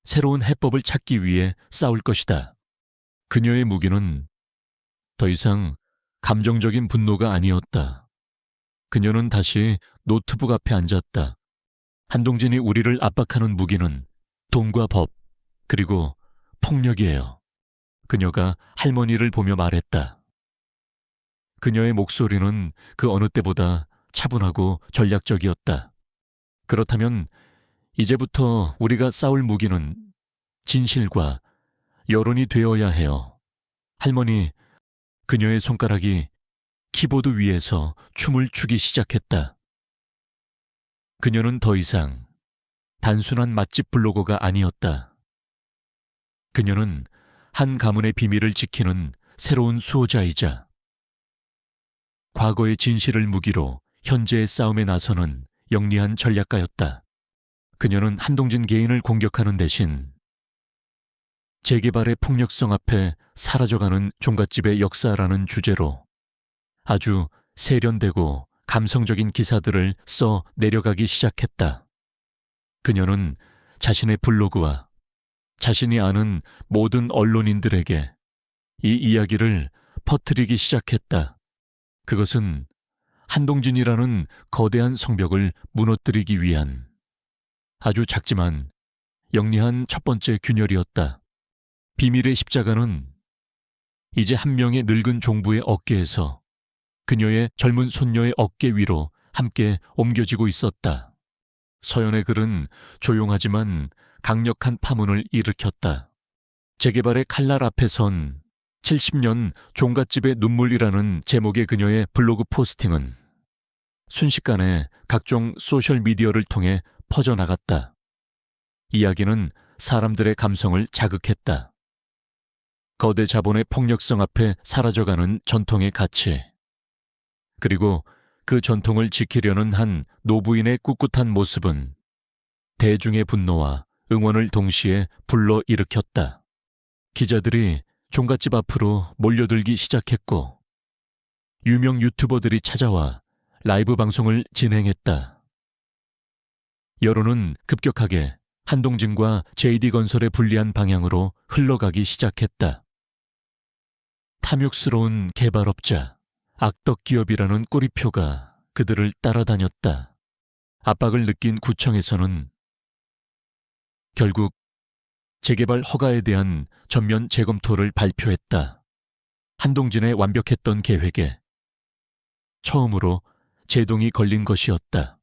새로운 해법을 찾기 위해 싸울 것이다. 그녀의 무기는 더 이상 감정적인 분노가 아니었다. 그녀는 다시 노트북 앞에 앉았다. 한동진이 우리를 압박하는 무기는 돈과 법, 그리고 폭력이에요. 그녀가 할머니를 보며 말했다. 그녀의 목소리는 그 어느 때보다 차분하고 전략적이었다. 그렇다면 이제부터 우리가 싸울 무기는 진실과 여론이 되어야 해요. 할머니, 그녀의 손가락이 키보드 위에서 춤을 추기 시작했다. 그녀는 더 이상 단순한 맛집 블로거가 아니었다. 그녀는 한 가문의 비밀을 지키는 새로운 수호자이자 과거의 진실을 무기로 현재의 싸움에 나서는 영리한 전략가였다. 그녀는 한동진 개인을 공격하는 대신 재개발의 폭력성 앞에 사라져가는 종갓집의 역사라는 주제로 아주 세련되고 감성적인 기사들을 써 내려가기 시작했다. 그녀는 자신의 블로그와 자신이 아는 모든 언론인들에게 이 이야기를 퍼뜨리기 시작했다. 그것은 한동진이라는 거대한 성벽을 무너뜨리기 위한 아주 작지만 영리한 첫 번째 균열이었다. 비밀의 십자가는 이제 한 명의 늙은 종부의 어깨에서 그녀의 젊은 손녀의 어깨 위로 함께 옮겨지고 있었다. 서연의 글은 조용하지만 강력한 파문을 일으켰다. 재개발의 칼날 앞에 선 70년 종갓집의 눈물이라는 제목의 그녀의 블로그 포스팅은 순식간에 각종 소셜미디어를 통해 퍼져나갔다. 이야기는 사람들의 감성을 자극했다. 거대 자본의 폭력성 앞에 사라져가는 전통의 가치, 그리고 그 전통을 지키려는 한 노부인의 꿋꿋한 모습은 대중의 분노와 응원을 동시에 불러일으켰다. 기자들이 종갓집 앞으로 몰려들기 시작했고 유명 유튜버들이 찾아와 라이브 방송을 진행했다. 여론은 급격하게 한동진과 JD건설의 불리한 방향으로 흘러가기 시작했다. 탐욕스러운 개발업자, 악덕기업이라는 꼬리표가 그들을 따라다녔다. 압박을 느낀 구청에서는 결국 재개발 허가에 대한 전면 재검토를 발표했다. 한동진의 완벽했던 계획에 처음으로 제동이 걸린 것이었다.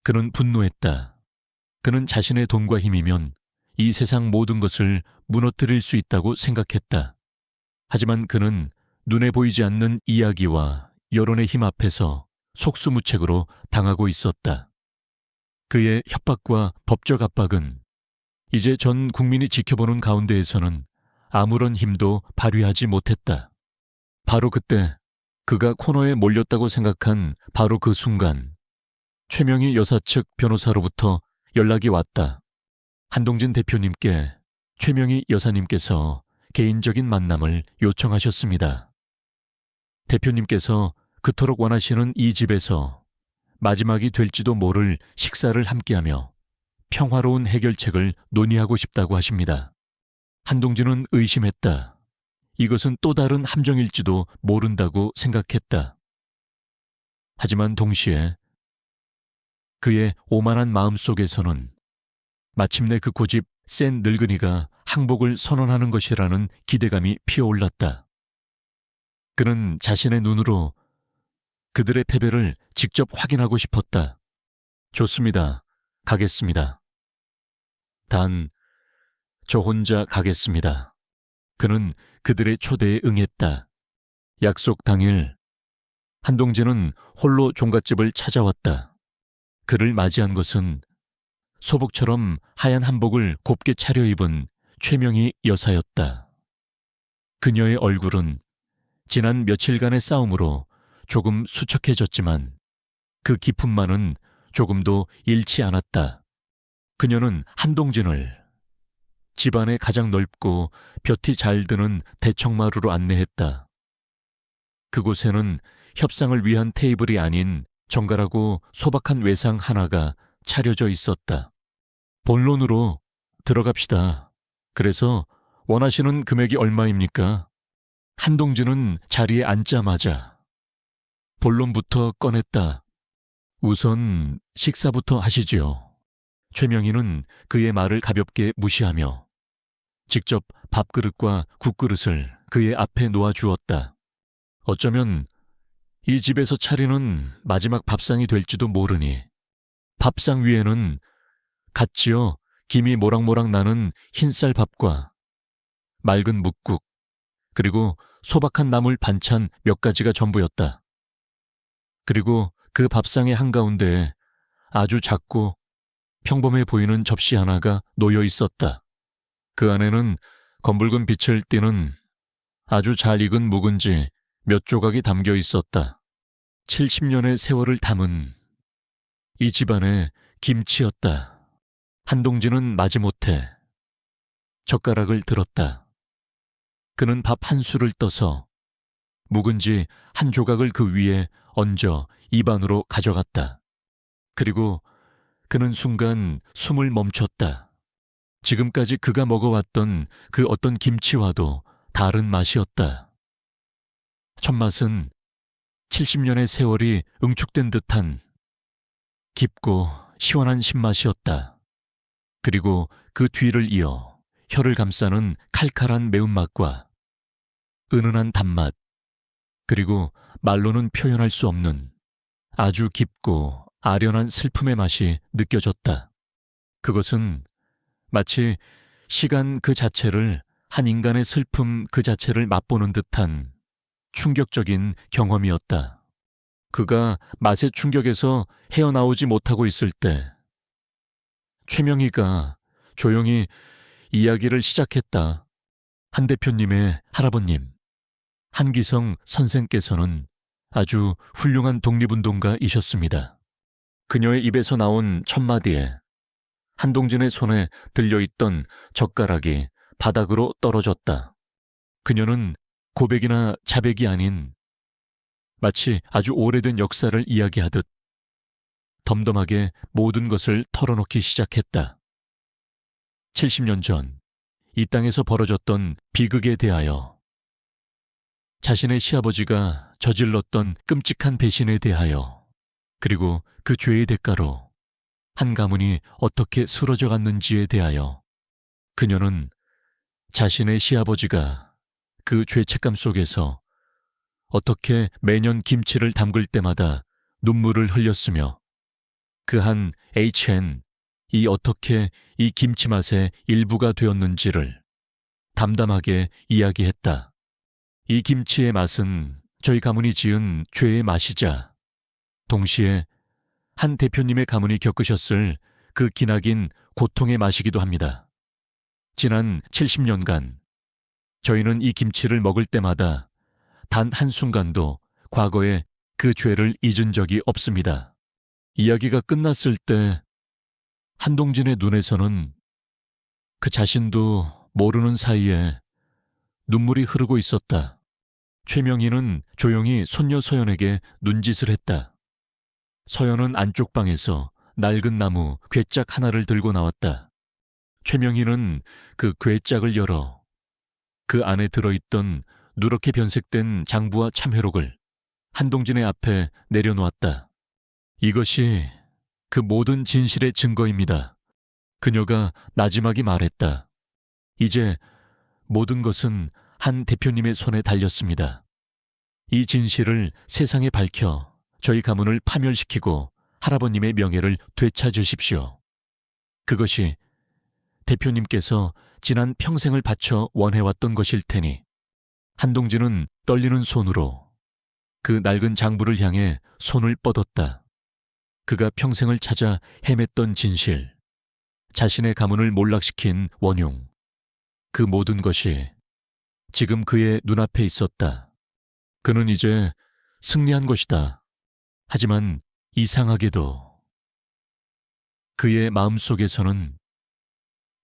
그는 분노했다. 그는 자신의 돈과 힘이면 이 세상 모든 것을 무너뜨릴 수 있다고 생각했다. 하지만 그는 눈에 보이지 않는 이야기와 여론의 힘 앞에서 속수무책으로 당하고 있었다. 그의 협박과 법적 압박은 이제 전 국민이 지켜보는 가운데에서는 아무런 힘도 발휘하지 못했다. 바로 그때 그가 코너에 몰렸다고 생각한 바로 그 순간 최명희 여사 측 변호사로부터 연락이 왔다. 한동진 대표님께 최명희 여사님께서 개인적인 만남을 요청하셨습니다. 대표님께서 그토록 원하시는 이 집에서 마지막이 될지도 모를 식사를 함께하며 평화로운 해결책을 논의하고 싶다고 하십니다. 한동진은 의심했다. 이것은 또 다른 함정일지도 모른다고 생각했다. 하지만 동시에 그의 오만한 마음속에서는 마침내 그 고집 센 늙은이가 항복을 선언하는 것이라는 기대감이 피어올랐다. 그는 자신의 눈으로 그들의 패배를 직접 확인하고 싶었다. 좋습니다. 가겠습니다. 단, 저 혼자 가겠습니다. 그는 그들의 초대에 응했다. 약속 당일, 한동진은 홀로 종갓집을 찾아왔다. 그를 맞이한 것은 소복처럼 하얀 한복을 곱게 차려입은 최명희 여사였다. 그녀의 얼굴은 지난 며칠간의 싸움으로 조금 수척해졌지만 그 기품만은 조금도 잃지 않았다. 그녀는 한동진을 집안의 가장 넓고 볕이 잘 드는 대청마루로 안내했다. 그곳에는 협상을 위한 테이블이 아닌 정갈하고 소박한 외상 하나가 차려져 있었다. 본론으로 들어갑시다. 그래서 원하시는 금액이 얼마입니까? 한동진은 자리에 앉자마자 본론부터 꺼냈다. 우선 식사부터 하시지요. 최명희는 그의 말을 가볍게 무시하며 직접 밥그릇과 국그릇을 그의 앞에 놓아주었다. 어쩌면 이 집에서 차리는 마지막 밥상이 될지도 모르니 밥상 위에는 갓 지어 김이 모락모락 나는 흰쌀밥과 맑은 묵국, 그리고 소박한 나물 반찬 몇 가지가 전부였다. 그리고 그 밥상의 한가운데에 아주 작고 평범해 보이는 접시 하나가 놓여 있었다. 그 안에는 검붉은 빛을 띠는 아주 잘 익은 묵은지 몇 조각이 담겨 있었다. 70년의 세월을 담은 이 집안의 김치였다. 한동진은 마지못해 젓가락을 들었다. 그는 밥 한 술을 떠서 묵은지 한 조각을 그 위에 얹어 입안으로 가져갔다. 그리고 그는 순간 숨을 멈췄다. 지금까지 그가 먹어왔던 그 어떤 김치와도 다른 맛이었다. 첫 맛은 70년의 세월이 응축된 듯한 깊고 시원한 신맛이었다. 그리고 그 뒤를 이어 혀를 감싸는 칼칼한 매운맛과 은은한 단맛, 그리고 말로는 표현할 수 없는 아주 깊고 아련한 슬픔의 맛이 느껴졌다. 그것은 마치 시간 그 자체를, 한 인간의 슬픔 그 자체를 맛보는 듯한 충격적인 경험이었다. 그가 맛의 충격에서 헤어나오지 못하고 있을 때 최명희가 조용히 이야기를 시작했다. 한 대표님의 할아버님, 한기성 선생께서는 아주 훌륭한 독립운동가이셨습니다. 그녀의 입에서 나온 첫 마디에 한동진의 손에 들려있던 젓가락이 바닥으로 떨어졌다. 그녀는 고백이나 자백이 아닌 마치 아주 오래된 역사를 이야기하듯 덤덤하게 모든 것을 털어놓기 시작했다. 70년 전 이 땅에서 벌어졌던 비극에 대하여, 자신의 시아버지가 저질렀던 끔찍한 배신에 대하여, 그리고 그 죄의 대가로 한 가문이 어떻게 쓰러져 갔는지에 대하여 그녀는 자신의 시아버지가 그 죄책감 속에서 어떻게 매년 김치를 담글 때마다 눈물을 흘렸으며 그 한 HN이 어떻게 이 김치 맛의 일부가 되었는지를 담담하게 이야기했다. 이 김치의 맛은 저희 가문이 지은 죄의 맛이자 동시에 한 대표님의 가문이 겪으셨을 그 기나긴 고통의 맛이기도 합니다. 지난 70년간 저희는 이 김치를 먹을 때마다 단 한순간도 과거의 그 죄를 잊은 적이 없습니다. 이야기가 끝났을 때 한동진의 눈에서는 그 자신도 모르는 사이에 눈물이 흐르고 있었다. 최명희는 조용히 손녀 서연에게 눈짓을 했다. 서연은 안쪽 방에서 낡은 나무 괴짝 하나를 들고 나왔다. 최명희는 그 괴짝을 열어 그 안에 들어있던 누렇게 변색된 장부와 참회록을 한동진의 앞에 내려놓았다. 이것이 그 모든 진실의 증거입니다. 그녀가 나지막이 말했다. 이제 모든 것은 한 대표님의 손에 달렸습니다. 이 진실을 세상에 밝혀 저희 가문을 파멸시키고 할아버님의 명예를 되찾으십시오. 그것이 대표님께서 지난 평생을 바쳐 원해왔던 것일 테니. 한동진은 떨리는 손으로 그 낡은 장부를 향해 손을 뻗었다. 그가 평생을 찾아 헤맸던 진실, 자신의 가문을 몰락시킨 원흉, 그 모든 것이 지금 그의 눈앞에 있었다. 그는 이제 승리한 것이다. 하지만 이상하게도 그의 마음속에서는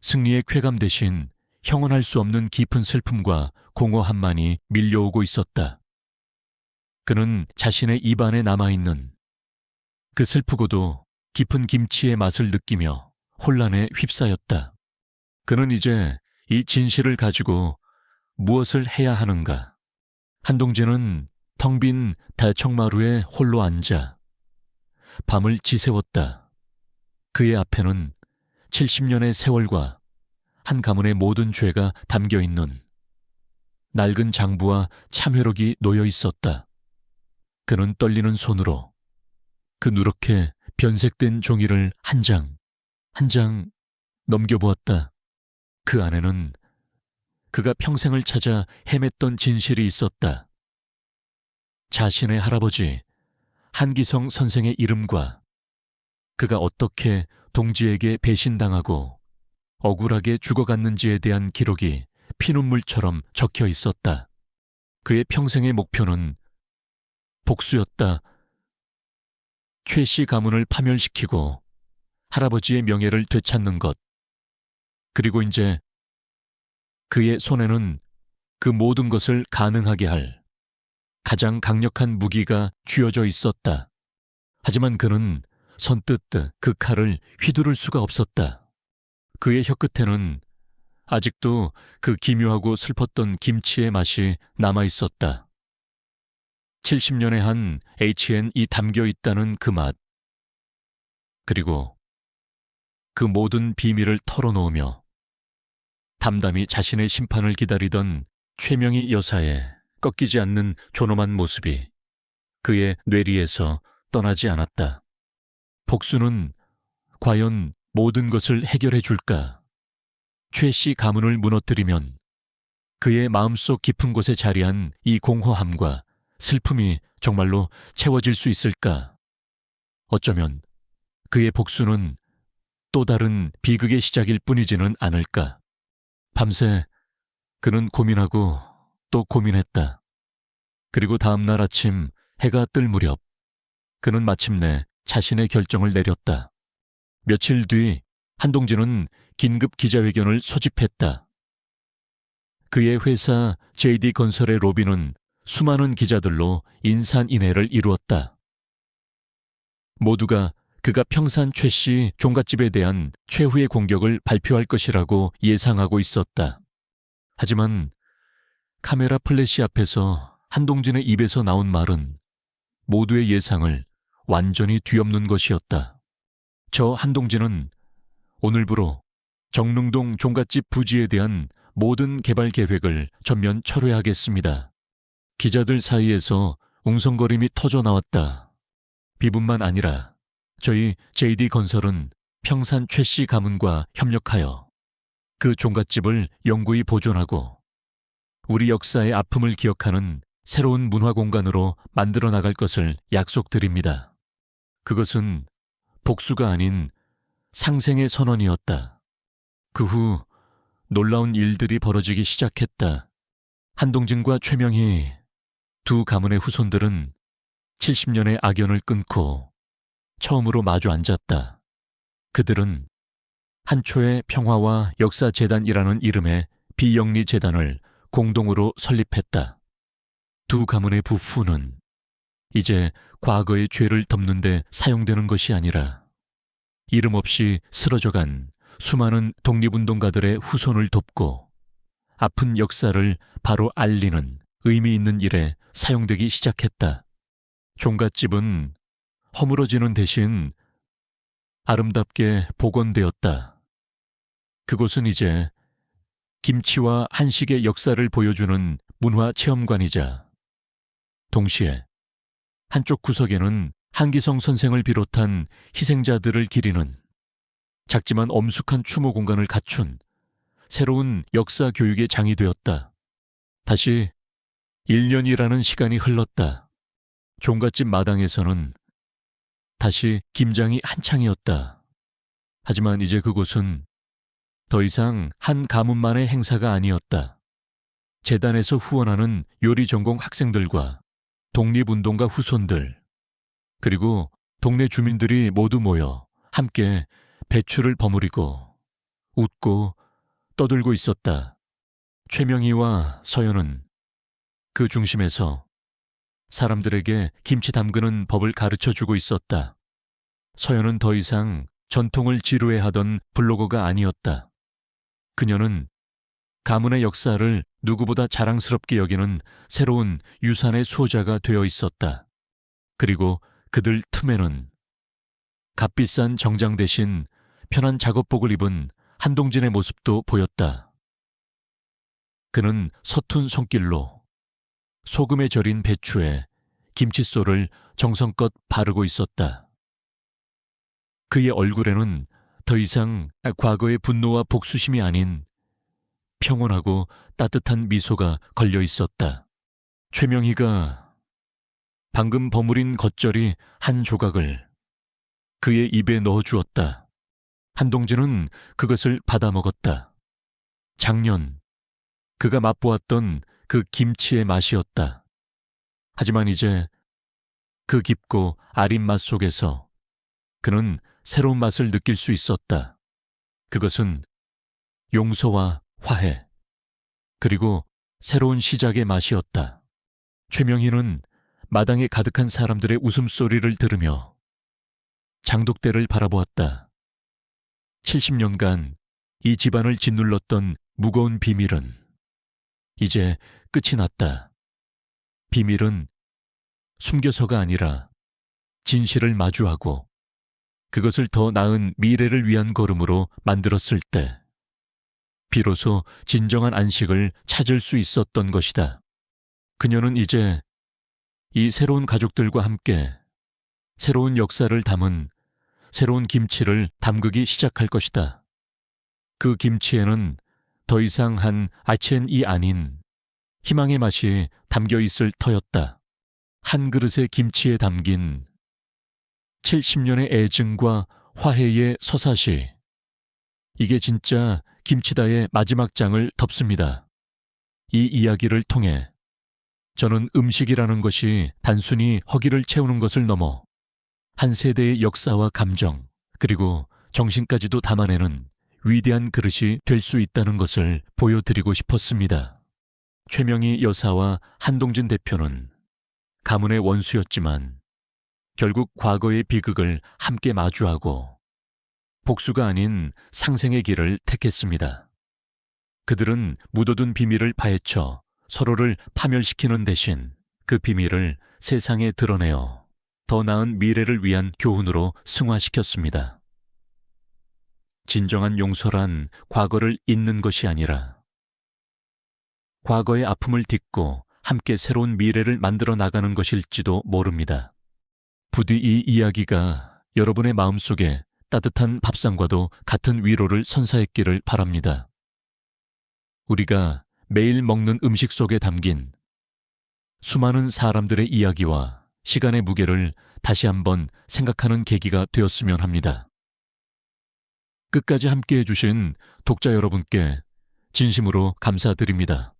승리의 쾌감 대신 형언할 수 없는 깊은 슬픔과 공허함만이 밀려오고 있었다. 그는 자신의 입안에 남아있는 그 슬프고도 깊은 김치의 맛을 느끼며 혼란에 휩싸였다. 그는 이제 이 진실을 가지고 무엇을 해야 하는가? 한동진은 텅 빈 달청마루에 홀로 앉아 밤을 지새웠다. 그의 앞에는 70년의 세월과 한 가문의 모든 죄가 담겨있는 낡은 장부와 참회록이 놓여 있었다. 그는 떨리는 손으로 그 누렇게 변색된 종이를 한 장, 한 장 넘겨보았다. 그 안에는 그가 평생을 찾아 헤맸던 진실이 있었다. 자신의 할아버지 한기성 선생의 이름과 그가 어떻게 동지에게 배신당하고 억울하게 죽어갔는지에 대한 기록이 피눈물처럼 적혀 있었다. 그의 평생의 목표는 복수였다. 최 씨 가문을 파멸시키고 할아버지의 명예를 되찾는 것. 그리고 이제 그의 손에는 그 모든 것을 가능하게 할 가장 강력한 무기가 쥐어져 있었다. 하지만 그는 선뜻 그 칼을 휘두를 수가 없었다. 그의 혀끝에는 아직도 그 기묘하고 슬펐던 김치의 맛이 남아 있었다. 70년에 한 H&E 담겨 있다는 그 맛. 그리고 그 모든 비밀을 털어놓으며 담담히 자신의 심판을 기다리던 최명희 여사의 꺾이지 않는 존엄한 모습이 그의 뇌리에서 떠나지 않았다. 복수는 과연 모든 것을 해결해 줄까? 최 씨 가문을 무너뜨리면 그의 마음속 깊은 곳에 자리한 이 공허함과 슬픔이 정말로 채워질 수 있을까? 어쩌면 그의 복수는 또 다른 비극의 시작일 뿐이지는 않을까? 밤새 그는 고민하고 또 고민했다. 그리고 다음 날 아침 해가 뜰 무렵 그는 마침내 자신의 결정을 내렸다. 며칠 뒤 한동진은 긴급 기자회견을 소집했다. 그의 회사 JD건설의 로비는 수많은 기자들로 인산인해를 이루었다. 모두가 그가 평산 최 씨 종갓집에 대한 최후의 공격을 발표할 것이라고 예상하고 있었다. 하지만 카메라 플래시 앞에서 한동진의 입에서 나온 말은 모두의 예상을 완전히 뒤엎는 것이었다. 저 한동진은 오늘부로 정릉동 종갓집 부지에 대한 모든 개발 계획을 전면 철회하겠습니다. 기자들 사이에서 웅성거림이 터져 나왔다. 비분만 아니라 저희 JD건설은 평산 최 씨 가문과 협력하여 그 종갓집을 영구히 보존하고 우리 역사의 아픔을 기억하는 새로운 문화 공간으로 만들어 나갈 것을 약속드립니다. 그것은 복수가 아닌 상생의 선언이었다. 그 후 놀라운 일들이 벌어지기 시작했다. 한동진과 최명희 두 가문의 후손들은 70년의 악연을 끊고 처음으로 마주 앉았다. 그들은 한초의 평화와 역사재단이라는 이름의 비영리 재단을 공동으로 설립했다. 두 가문의 부후는 이제 과거의 죄를 덮는 데 사용되는 것이 아니라 이름 없이 쓰러져간 수많은 독립운동가들의 후손을 돕고 아픈 역사를 바로 알리는 의미 있는 일에 사용되기 시작했다. 종갓집은 허물어지는 대신 아름답게 복원되었다. 그곳은 이제 김치와 한식의 역사를 보여주는 문화체험관이자 동시에 한쪽 구석에는 한기성 선생을 비롯한 희생자들을 기리는 작지만 엄숙한 추모 공간을 갖춘 새로운 역사 교육의 장이 되었다. 다시 1년이라는 시간이 흘렀다. 종갓집 마당에서는 다시 김장이 한창이었다. 하지만 이제 그곳은 더 이상 한 가문만의 행사가 아니었다. 재단에서 후원하는 요리 전공 학생들과 독립운동가 후손들, 그리고 동네 주민들이 모두 모여 함께 배추를 버무리고 웃고 떠들고 있었다. 최명희와 서연은 그 중심에서 사람들에게 김치 담그는 법을 가르쳐주고 있었다. 서연은 더 이상 전통을 지루해하던 블로거가 아니었다. 그녀는 가문의 역사를 누구보다 자랑스럽게 여기는 새로운 유산의 수호자가 되어 있었다. 그리고 그들 틈에는 값비싼 정장 대신 편한 작업복을 입은 한동진의 모습도 보였다. 그는 서툰 손길로 소금에 절인 배추에 김칫솔을 정성껏 바르고 있었다. 그의 얼굴에는 더 이상 과거의 분노와 복수심이 아닌 평온하고 따뜻한 미소가 걸려 있었다. 최명희가 방금 버무린 겉절이 한 조각을 그의 입에 넣어 주었다. 한동진은 그것을 받아 먹었다. 작년 그가 맛보았던 그 김치의 맛이었다. 하지만 이제 그 깊고 아린 맛 속에서 그는 새로운 맛을 느낄 수 있었다. 그것은 용서와 화해, 그리고 새로운 시작의 맛이었다. 최명희는 마당에 가득한 사람들의 웃음소리를 들으며 장독대를 바라보았다. 70년간 이 집안을 짓눌렀던 무거운 비밀은 이제 끝이 났다. 비밀은 숨겨서가 아니라 진실을 마주하고 그것을 더 나은 미래를 위한 걸음으로 만들었을 때 비로소 진정한 안식을 찾을 수 있었던 것이다. 그녀는 이제 이 새로운 가족들과 함께 새로운 역사를 담은 새로운 김치를 담그기 시작할 것이다. 그 김치에는 더 이상 한 아첸이 아닌 희망의 맛이 담겨 있을 터였다. 한 그릇의 김치에 담긴 70년의 애증과 화해의 서사시. 이게 진짜 김치다의 마지막 장을 덮습니다. 이 이야기를 통해 저는 음식이라는 것이 단순히 허기를 채우는 것을 넘어 한 세대의 역사와 감정, 그리고 정신까지도 담아내는 위대한 그릇이 될 수 있다는 것을 보여드리고 싶었습니다. 최명희 여사와 한동진 대표는 가문의 원수였지만 결국 과거의 비극을 함께 마주하고 복수가 아닌 상생의 길을 택했습니다. 그들은 묻어둔 비밀을 파헤쳐 서로를 파멸시키는 대신 그 비밀을 세상에 드러내어 더 나은 미래를 위한 교훈으로 승화시켰습니다. 진정한 용서란 과거를 잊는 것이 아니라 과거의 아픔을 딛고 함께 새로운 미래를 만들어 나가는 것일지도 모릅니다. 부디 이 이야기가 여러분의 마음속에 따뜻한 밥상과도 같은 위로를 선사했기를 바랍니다. 우리가 매일 먹는 음식 속에 담긴 수많은 사람들의 이야기와 시간의 무게를 다시 한번 생각하는 계기가 되었으면 합니다. 끝까지 함께해 주신 독자 여러분께 진심으로 감사드립니다.